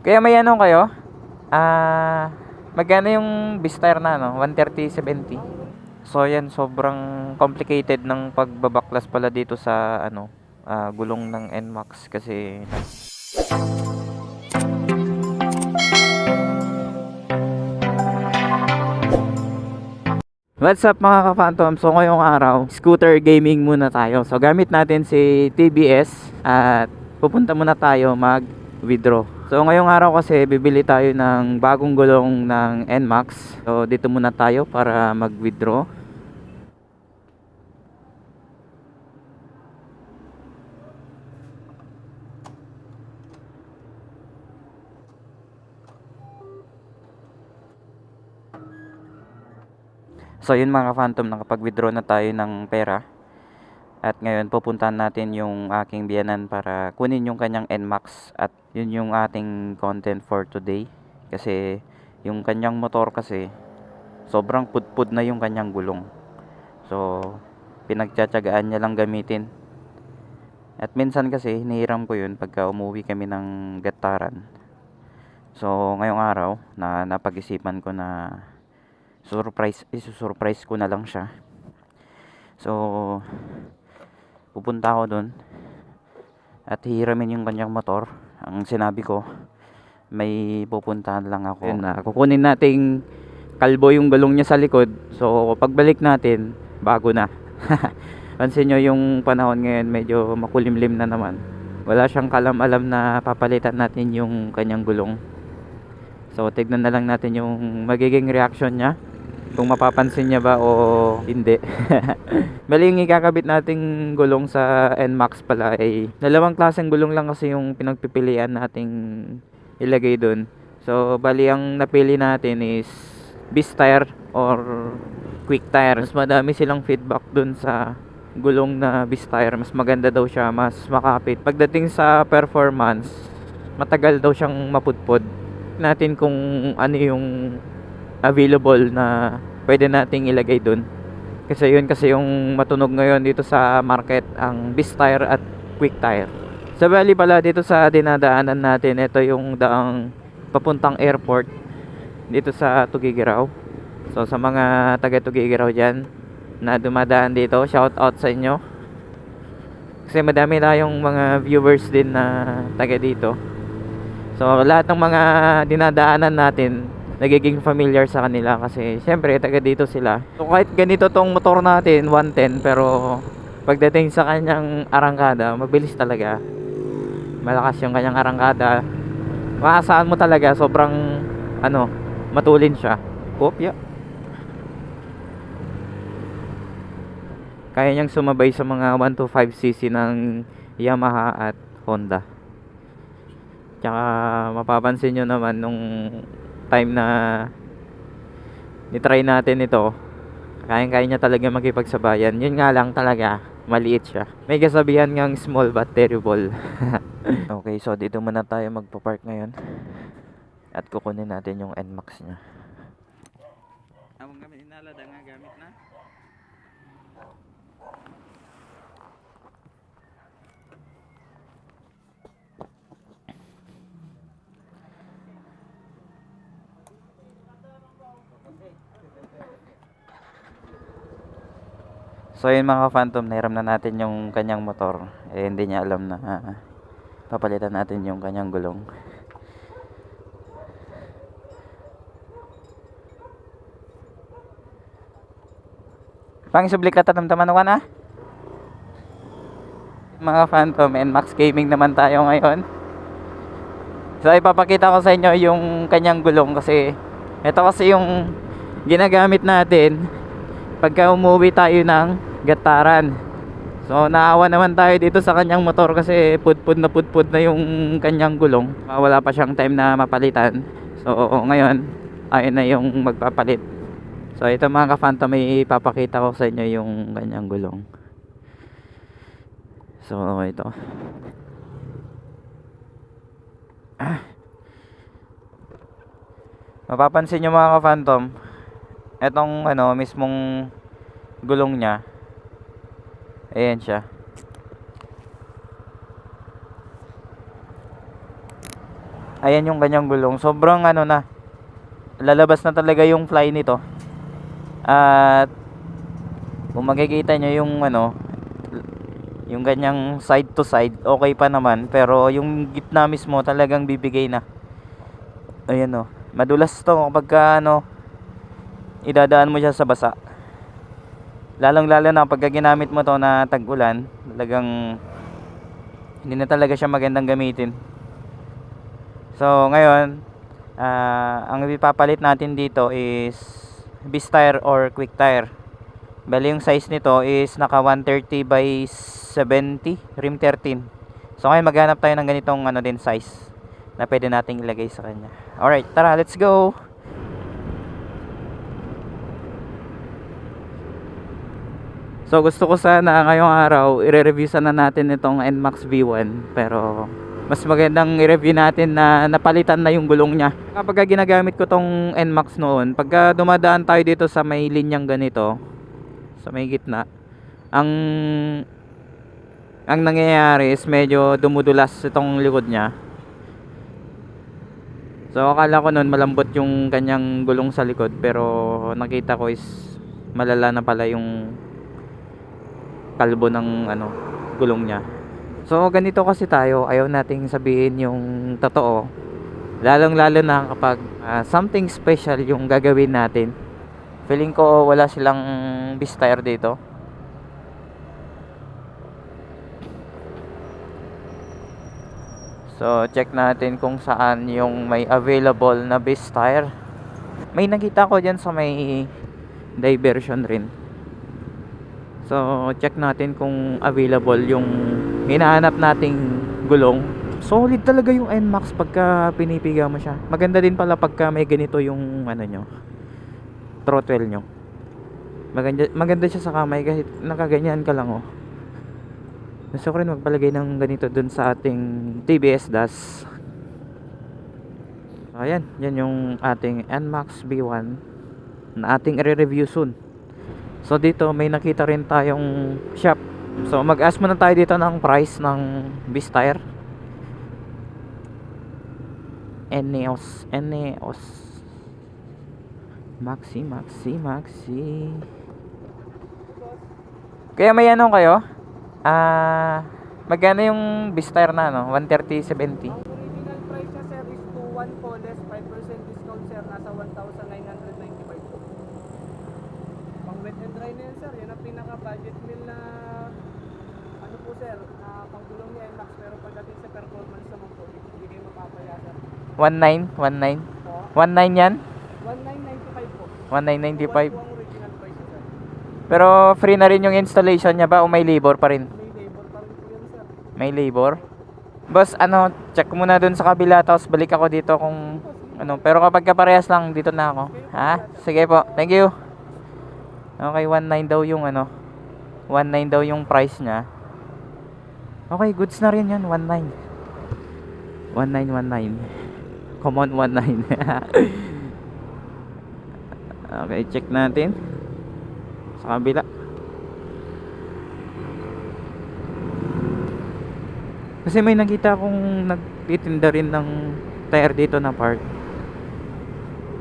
Kaya may ano kayo? Magkano yung Vista na ano? 130/70. So yan, sobrang complicated ng pagbabaklas pala dito sa ano, gulong ng NMAX kasi What's up mga ka-Phantom? So ngayong araw, scooter gaming muna tayo. So gamit natin si TBS at pupunta muna tayo mag-withdraw. So ngayong araw kasi bibili tayo ng bagong gulong ng NMAX. So dito muna tayo para mag-withdraw. So yun mga ka-Phantom, nakapag-withdraw na tayo ng pera. At ngayon pupuntahan natin yung aking biyanan para kunin yung kanyang NMAX. At yun yung ating content for today. Kasi yung kanyang motor kasi sobrang pudpud na yung kanyang gulong. So pinagtsatsagaan niya lang gamitin. At minsan kasi hinihiram ko yun pagka umuwi kami ng Gataran. So ngayong araw na napag-isipan ko na isusurprise ko na lang siya. So pupunta ako doon at hihiramin yung kanyang motor. Ang sinabi ko, may pupuntahan lang ako. Yun na, kukunin nating kalbo yung gulong niya sa likod. So pagbalik natin, bago na. Pansin nyo yung panahon ngayon, medyo makulimlim na naman. Wala siyang kalam-alam na papalitan natin yung kanyang gulong. So tignan na lang natin yung magiging reaction niya, kung mapapansin niya ba o hindi. Bali yung ikakabit nating gulong sa NMAX pala ay dalawang klaseng gulong lang kasi yung pinagpipilian nating ilagay dun. So bali ang napili natin is Beast tire or Quick tire. Mas madami silang feedback dun sa gulong na Beast tire. Mas maganda daw siya, mas makapit. Pagdating sa performance, matagal daw siyang mapudpod. Natin kung ano yung available na pwede nating ilagay dun, kasi yun kasi yung matunog ngayon dito sa market, ang Beast tire at Quick tire. Sa bali pala dito sa dinadaanan natin, ito yung daang papuntang airport dito sa Tugigaraw. So sa mga taga Tugigaraw dyan na dumadaan dito, shout out sa inyo kasi madami tayong mga viewers din na taga dito. So lahat ng mga dinadaanan natin nagiging familiar sa kanila kasi syempre taga dito sila. So kahit ganito tong motor natin 110, pero pagdating sa kanyang arangkada, mabilis talaga. Malakas yung kanyang arangkada. Maasahan mo talaga, sobrang ano, matulin siya. Kopya. Kaya niyang sumabay sa mga 125cc ng Yamaha at Honda. Tsaka mapapansin nyo naman nung time na nitry natin ito, kaya niya talaga makipagsabayan. Yun nga lang talaga, maliit siya. May kasabihan ngang small but terrible. Okay, so dito muna tayo magpa-park ngayon at kukunin natin yung NMAX niya. Among gamit inalada nga gamit na. So yun mga Phantom, nahiram na natin yung kanyang motor. Eh hindi niya alam na papalitan natin yung kanyang gulong. Pang sublik ka tatamtaman ko na. Mga Phantom, NMAX gaming naman tayo ngayon. So ipapakita ko sa inyo yung kanyang gulong kasi ito kasi yung ginagamit natin pagka umuwi tayo ng Gataran. So naawa naman tayo dito sa kanyang motor kasi pudpud na yung kanyang gulong. Wala pa siyang time na mapalitan. So ngayon ayun na yung magpapalit. So ito mga ka-Phantom, may ipapakita ko sa inyo yung kanyang gulong. So ito. Mapapansin nyo mga ka-Phantom, etong ano mismong gulong niya, ayan siya. Ayan yung kanyang gulong. Sobrang ano na, lalabas na talaga yung fly nito. At kung makikita nyo yung ano, yung ganyang side to side, okay pa naman. Pero yung gitna mismo talagang bibigay na. Ayan o. Madulas to kapag ka, ano, idadaan mo siya sa basa. Lalong lalo na pagka ginamit mo to na tag-ulan, talagang hindi na talaga siya magandang gamitin. So ngayon, ang ipapalit natin dito is beast tire or quick tire. Bali yung size nito is naka 130 by 70 rim 13. So ngayon maghanap tayo ng ganitong ano din size na pwede nating ilagay sa kanya. Alright, tara, let's go. So gusto ko sana ngayong araw i-review sana natin itong NMAX V1, pero mas magandang i-review natin na napalitan na yung gulong niya. Kapag ginagamit ko tong NMAX noon, pagka dumadaan tayo dito sa may linyang ganito, sa may gitna, ang nangyayari is medyo dumudulas itong likod niya. So akala ko noon malambot yung kanyang gulong sa likod, pero nakita ko is malala na pala yung kalbo ng ano, gulong niya. So ganito kasi tayo, ayaw nating sabihin yung totoo, lalong lalo na kapag something special yung gagawin natin. Feeling ko wala silang beast tire dito. So check natin kung saan yung may available na beast tire. May nakita ko dyan sa may diversion rin. So check natin kung available yung hinahanap nating gulong. Solid talaga yung NMAX pagka pinipiga mo siya. Maganda din pala pagka may ganito yung ano nyo, throttle nyo. Maganda siya sa kamay kahit nakaganyan ka lang oh. Gusto ko rin magpalagay ng ganito dun sa ating TBS DAS. So ayan, yan yung ating NMAX V1 na ating i-review soon. So dito may nakita rin tayong shop. So mag-ask muna tayo dito ng price ng beast tire. Eneos Maxi. Kaya may ano kayo? Magkano yung beast tire na ano? 130/70. Original price niya sir is 2,1 po, less 5% discount sir, nasa 1,995 po. Pang wet and dry na yan sir, yan ang pinaka budget meal na ano po sir, na panggulong niya NMAX, pero pagdating sa performance naman po, hindi kayo mapapaya sir. 19 yan? 1,995 po. 1995. 2,1 po ang original price niya sir. Pero free na rin yung installation niya ba o may labor pa rin? May labor pa rin po yan sir. May labor? Boss, ano, check muna dun sa kabila tapos balik ako dito kung ano. Pero kapag kaparehas lang, dito na ako. Ha? Sige po. Thank you. Okay, 19 daw yung ano. 19 daw yung price niya. Okay, goods na rin yan. 19. 19. Come on, 19. Okay, check natin. Sa kabila. Kasi may nakita akong nagtitinda rin ng tire dito na part.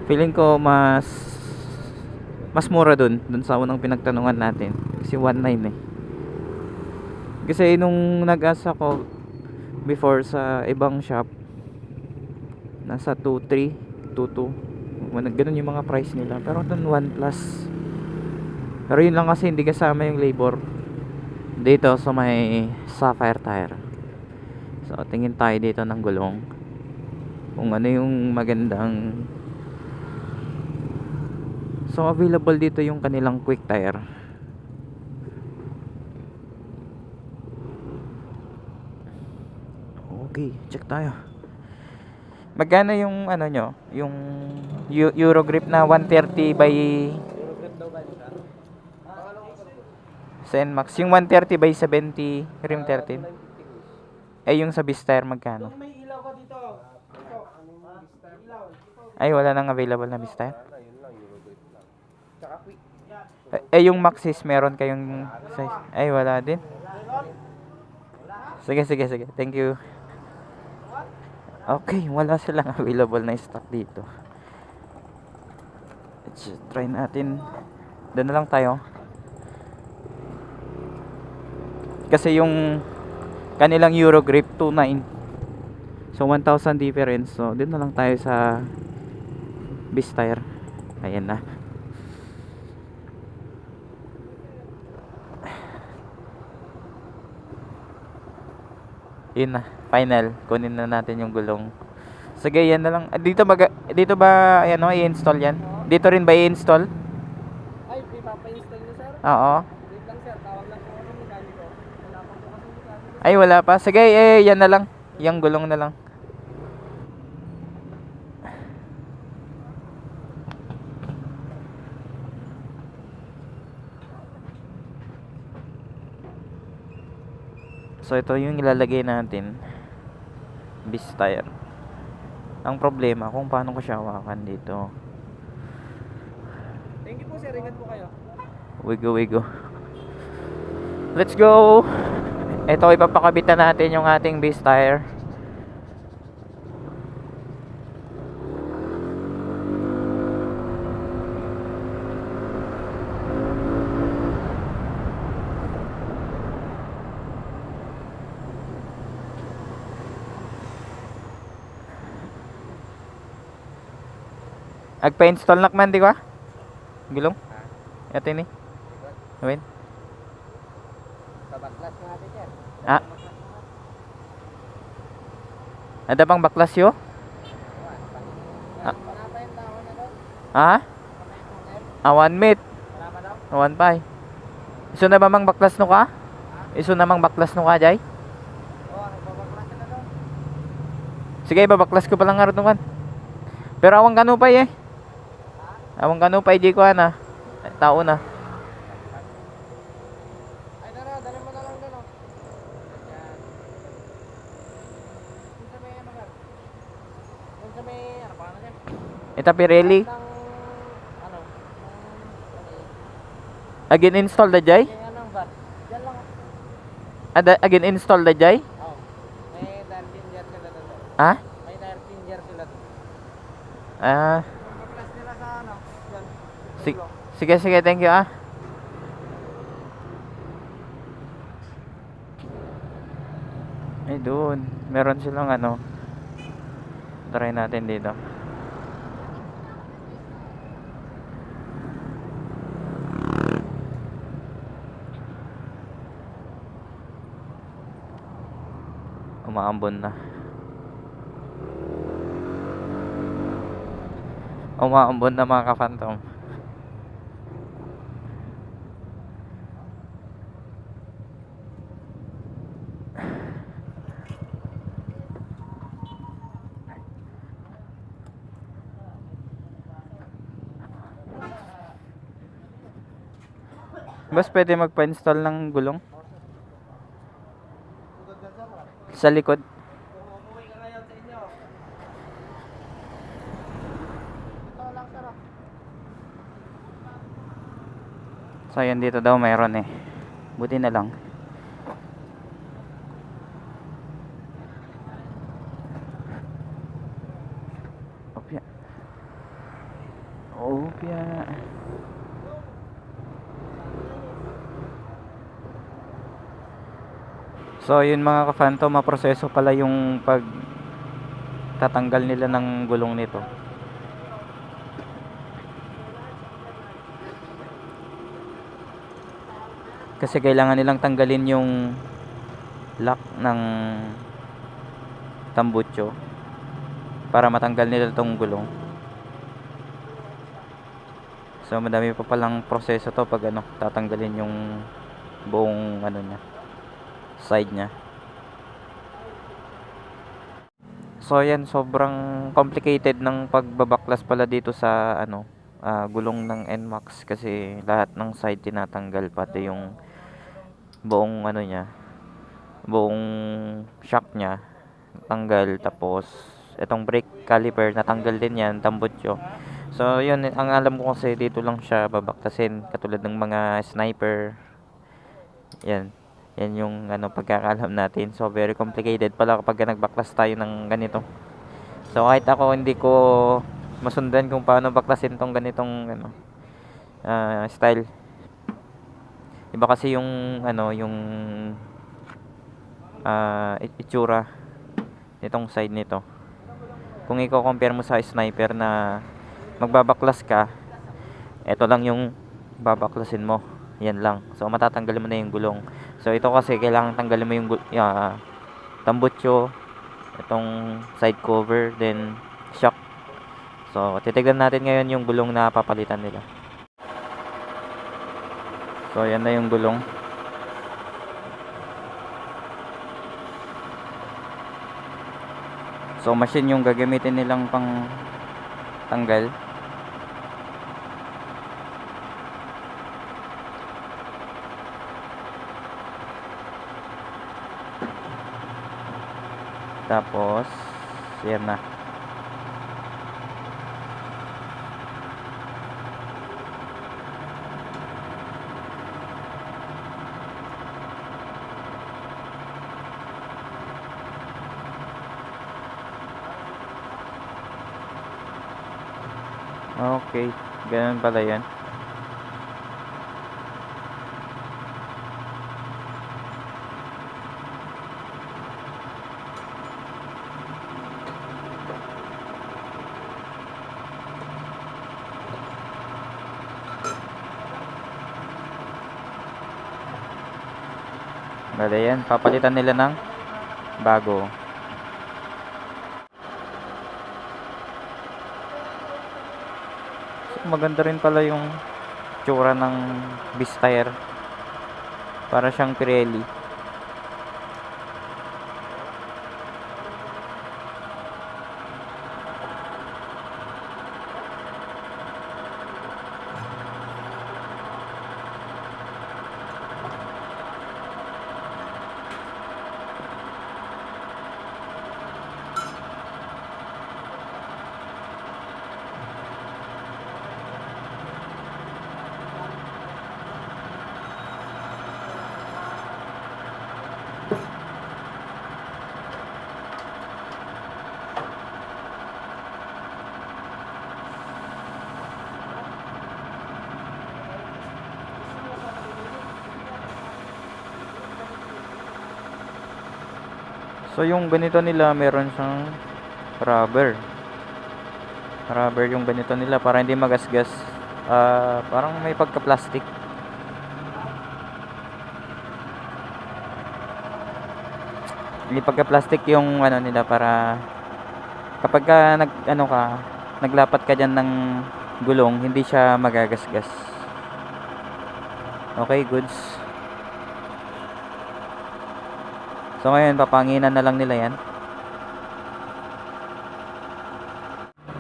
Feeling ko mas mura dun sa unang pinagtanungan natin. Kasi 19 eh. Kasi nung nag-asa ko before sa ibang shop, nasa 2.3, 2.2. Ganun yung mga price nila. Pero dun 1 plus. Pero yun lang kasi hindi kasama yung labor. Dito sa may Sapphire tire. So tingin tayo dito ng gulong kung ano yung magandang. So available dito yung kanilang quick tire. Okay, check tayo. Magkano yung ano nyo, yung Euro grip na 130 by sa NMAX, yung 130 by 70 rim 13. Yung sa beast tire magkano? May ilaw ka dito. Ay, wala nang available na beast tire. Yung Maxis meron kayong size? Ay, wala din. Sige. Thank you. Okay, wala silang available na stock dito. Let's try natin. Doon na lang tayo. Kasi yung kanilang Eurogrip 29. So 1,000 difference. So doon na lang tayo sa Beastire. Ayan na. Yun na, final. Kunin na natin yung gulong. Sige, yan na lang. Dito ba ayan o, i-install yan? Dito rin ba i-install? Ay, ipapa-install nyo, sir? Oo. Wait lang, sir. Tawag lang po ako ng mekaniko. Wala pa po kasi mekaniko. Ay, wala pa. Sige, yan na lang. Yung gulong na lang. So, ito yung ilalagay natin. Beastire. Ang problema, kung paano ko siya hawakan dito. Thank you po, sir. Ingat po kayo. Wigo. Let's go! Ito, ipapakabitan natin yung ating Beastire. Agpa-install na man, di ba? Gulong? Ito ni. Gawin. Babaklas natin, sir. Ah. Ada bang baklas yo? Ah. Panapayin tao na doon. Ha? Panapayin po, sir. Awan meet. Wala pa daw? Awan pay. Iso na ba mang baklas no ka? Iso na mang baklas no ka, Jay? Oo, babaklas na doon. Sige, babaklas ko pa lang nga kan. Pero awang kanu pa eh. Awang kanu pa di ko ana. Tao na. Ay, dali mo na lang doon, oh. Ayan. Doon sa may, ano, sir? Doon sa may, ano pa, ano, sir? Ita Pirelli. Ng, ano, Again install da Jay? yung anong van. Diyan lang, oh. Again install da Jay? Oo. May 13 years sila doon, sir. Ha? May 13 years sila doon. Ah, Babaklas nila sa, ano, yan. sige, thank you ah. Ay doon, meron silang ano. Try natin dito. Umaambon na. Umaambon na mga ka-phantom. Boss, pwede magpa-install ng gulong? Sa likod? Umuwi ka ngayon sa inyo. Ito lang, sir, oh. So yan dito daw mayroon eh. Buti na lang. Opya. Opya. So yun mga ka-phantom, maproseso pala yung pag tatanggal nila ng gulong nito. Kasi kailangan nilang tanggalin yung lock ng tambucho para matanggal nila tong gulong. So madami pa palang proseso to pag ano, tatanggalin yung buong ano niya, side niya. So yan, sobrang complicated ng pagbabaklas pala dito sa ano, gulong ng NMAX kasi lahat ng side tinatanggal, pati yung buong ano niya, buong shock niya tanggal, tapos itong brake caliper natanggal din yan, tambutso. So yun, ang alam ko kasi dito lang siya babaktasin, katulad ng mga sniper. Yan yung ano, pagkakalam natin. So very complicated pala kapag nagbaklas tayo ng ganito. So kahit ako hindi ko masundan kung paano baklasin tong ganitong style. Iba kasi yung yung itsura nitong side nito. Kung i-compare mo sa sniper na magbabaklas ka, ito lang yung babaklasin mo. Yan lang. So matatanggal mo na yung gulong. So ito kasi kailangan tanggalin mo yung tambutso, itong side cover, then shock. So titignan natin ngayon yung gulong na papalitan nila. So yan na yung gulong. So machine yung gagamitin nilang pang tanggal. Tapos yan na. Okay, ganun pala yan. Bale yan, papalitan nila ng bago. So, maganda rin pala yung tsura ng beast tire. Para siyang Pirelli. So yung ganito nila meron siyang rubber. Rubber yung ganito nila para hindi magasgas. Parang may pagka-plastic. Hindi pagka-plastic yung nila para kapag ka naglapat ka diyan ng gulong, hindi siya magagasgas. Okay, goods. So ngayon papanginan na lang nila yan.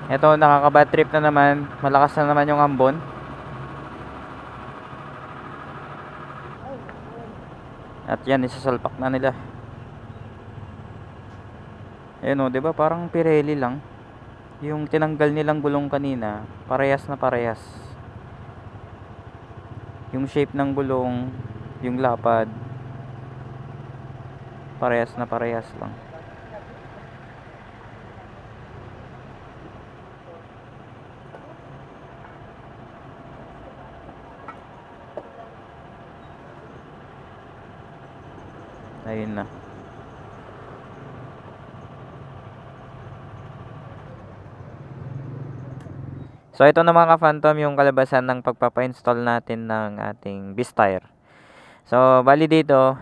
Ito, nakaka-bad trip na naman. Malakas na naman yung ambon. At yan, isasalpak na nila. Ayun o, diba parang Pirelli lang. Yung tinanggal nilang gulong kanina, parehas na parehas. Yung shape ng gulong, yung lapad, parehas na parehas lang. Ayun na. So ito na mga ka-Phantom yung kalabasan ng pagpapa-install natin ng ating beast tire. So bali dito,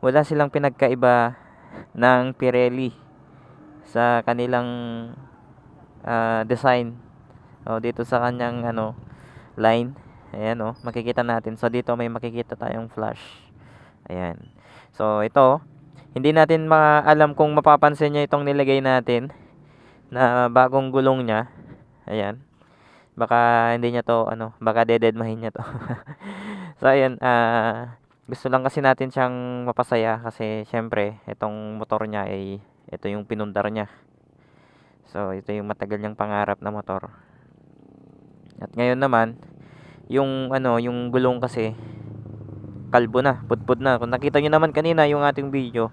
wala silang pinagkaiba ng Pirelli sa kanilang design. Dito sa kanyang line. Ayan makikita natin. So dito may makikita tayong flash. Ayan. So ito, hindi natin maalam kung mapapansin niya itong nilagay natin na bagong gulong niya. Ayan. Baka hindi niya to baka dededmahin niya to. So ayan, gusto lang kasi natin siyang mapasaya kasi syempre itong motor niya ay ito yung pinundar niya. So ito yung matagal niyang pangarap na motor. At ngayon naman, yung yung gulong kasi kalbo na, pudpud na. Kung nakita niyo naman kanina yung ating video.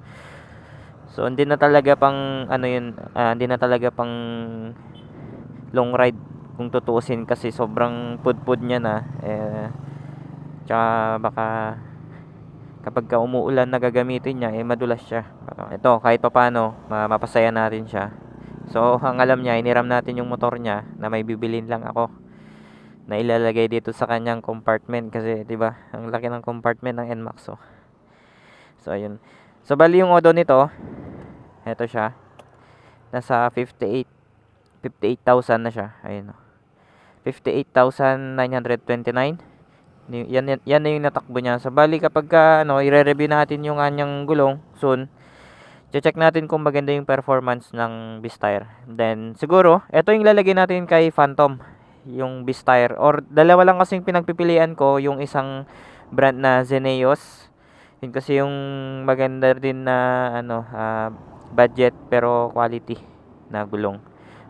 So hindi na talaga pang ano yun, hindi na talaga pang long ride kung tutuusin kasi sobrang pudpud niya na tsaka baka kapag ka umuulan na gagamitin niya madulas siya. Ito kahit papaano mapasaya natin siya. So ang alam niya, iniram natin yung motor niya na may bibilin lang ako na ilalagay dito sa kanyang compartment kasi 'di ba ang laki ng compartment ng NMAX. So ayun. So bali yung odo nito, eto siya, nasa 58,000 na siya. Ayun, 58,929. Yan na yung natakbo niya. So bali kapag i-review natin yung kanyang gulong soon, check natin kung maganda yung performance ng Beastire. Then siguro ito yung lalagay natin kay Phantom, yung Beastire, or dalawa lang kasing pinagpipilian ko, yung isang brand na Zeneos. Yun kasi yung maganda din na budget pero quality na gulong.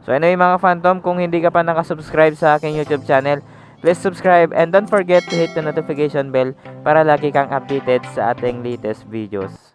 So anyway mga Phantom, kung hindi ka pa nakasubscribe sa aking YouTube channel, please subscribe and don't forget to hit the notification bell para lagi kang updated sa ating latest videos.